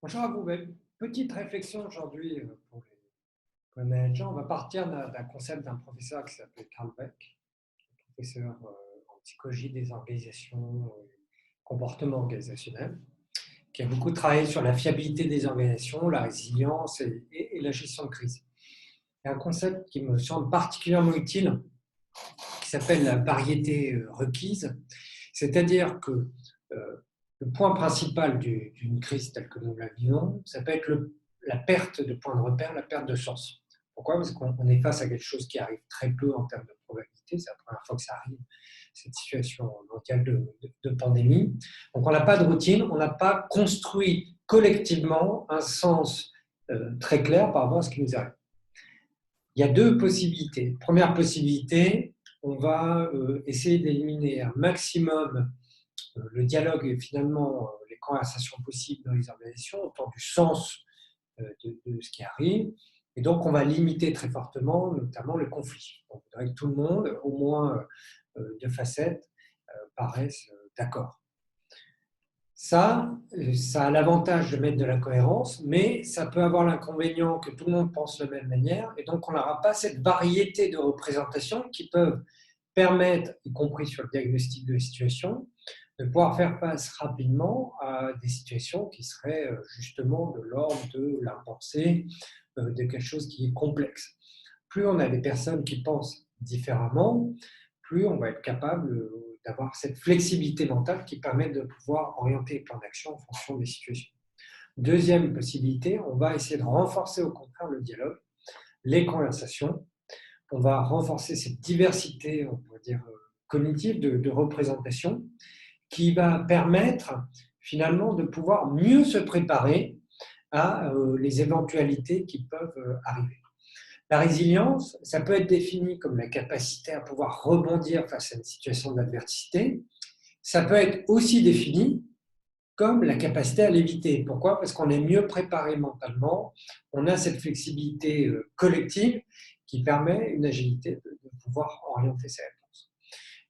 Bonjour à vous. Petite réflexion aujourd'hui pour les managers. On va partir d'un concept d'un professeur qui s'appelle Carl Beck, professeur en psychologie des organisations, comportement organisationnel, qui a beaucoup travaillé sur la fiabilité des organisations, la résilience et la gestion de crise. Il y a un concept qui me semble particulièrement utile qui s'appelle la variété requise, c'est-à-dire que le point principal d'une crise telle que nous la vivons, ça peut être la perte de point de repère, la perte de sens. Pourquoi? Parce qu'on est face à quelque chose qui arrive très peu en termes de probabilité. C'est la première fois que ça arrive, cette situation mondiale de pandémie. Donc on n'a pas de routine, on n'a pas construit collectivement un sens très clair par rapport à ce qui nous arrive. Il y a deux possibilités. Première possibilité, on va essayer d'éliminer un maximum le dialogue et finalement les conversations possibles dans les organisations autour du sens de ce qui arrive. Et donc, on va limiter très fortement, notamment le conflit. On voudrait que tout le monde, au moins de facettes, paraissent d'accord. Ça a l'avantage de mettre de la cohérence, mais ça peut avoir l'inconvénient que tout le monde pense de la même manière, et donc on n'aura pas cette variété de représentations qui peuvent permettre, y compris sur le diagnostic de la situation, de pouvoir faire face rapidement à des situations qui seraient justement de l'ordre de l'impensé, de quelque chose qui est complexe. Plus on a des personnes qui pensent différemment, plus on va être capable d'avoir cette flexibilité mentale qui permet de pouvoir orienter les plans d'action en fonction des situations. Deuxième possibilité, on va essayer de renforcer au contraire le dialogue, les conversations. On va renforcer cette diversité, on pourrait dire, cognitive de représentation qui va permettre finalement de pouvoir mieux se préparer à les éventualités qui peuvent arriver. La résilience, ça peut être défini comme la capacité à pouvoir rebondir face à une situation d'adversité. Ça peut être aussi défini comme la capacité à l'éviter. Pourquoi? Parce qu'on est mieux préparé mentalement, on a cette flexibilité collective qui permet une agilité de pouvoir orienter ses réponses.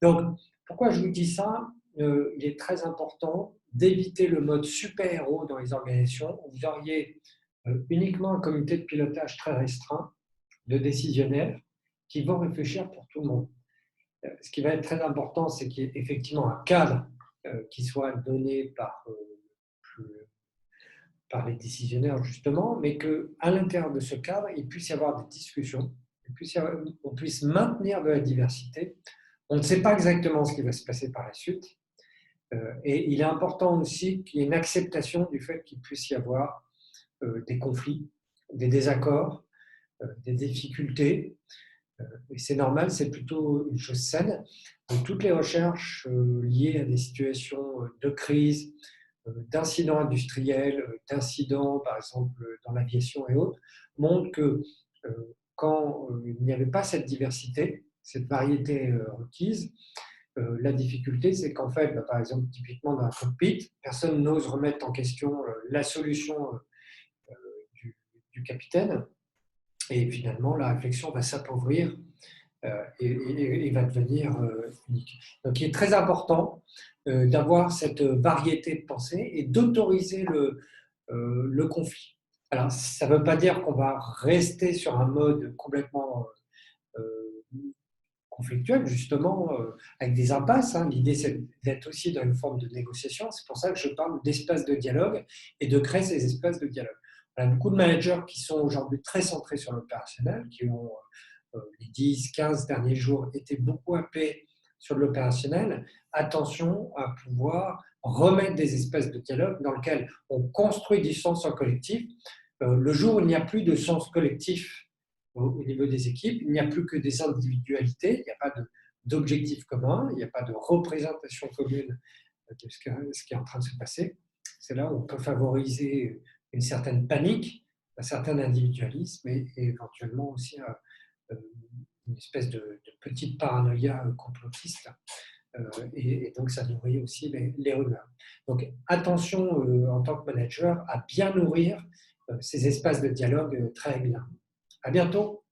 Donc, pourquoi je vous dis ça? Il est très important d'éviter le mode super-héros dans les organisations où vous auriez uniquement un comité de pilotage très restreint de décisionnaires qui vont réfléchir pour tout le monde. Ce qui va être très important, c'est qu'il y ait effectivement un cadre qui soit donné par les décisionnaires, justement, mais qu'à l'intérieur de ce cadre, il puisse y avoir des discussions, on puisse maintenir de la diversité. On ne sait pas exactement ce qui va se passer par la suite. Et il est important aussi qu'il y ait une acceptation du fait qu'il puisse y avoir des conflits, des désaccords, des difficultés. Et c'est normal, c'est plutôt une chose saine. Toutes les recherches liées à des situations de crise, d'incidents industriels, d'incidents, par exemple, dans l'aviation et autres, montrent que quand il n'y avait pas cette diversité, cette variété requise, la difficulté, c'est qu'en fait, par exemple, typiquement dans un cockpit, personne n'ose remettre en question la solution du, du capitaine. Et finalement, la réflexion va s'appauvrir et va devenir unique. Donc, il est très important d'avoir cette variété de pensée et d'autoriser le conflit. Alors, ça ne veut pas dire qu'on va rester sur un mode complètement conflictuel, justement, avec des impasses. Hein. L'idée, c'est d'être aussi dans une forme de négociation. C'est pour ça que je parle d'espace de dialogue et de créer ces espaces de dialogue. On a beaucoup de managers qui sont aujourd'hui très centrés sur l'opérationnel, qui ont, les 10, 15 derniers jours, été beaucoup happés sur l'opérationnel. Attention à pouvoir remettre des espaces de dialogue dans lesquels on construit du sens en collectif. Le jour où il n'y a plus de sens collectif au niveau des équipes, il n'y a plus que des individualités, il n'y a pas d'objectif commun, il n'y a pas de représentation commune de ce qui est en train de se passer. C'est là où on peut favoriser une certaine panique, un certain individualisme et éventuellement aussi une espèce de petite paranoïa complotiste. Et donc, ça nourrit aussi les rumeurs. Donc, attention en tant que manager à bien nourrir ces espaces de dialogue très régulièrement. À bientôt.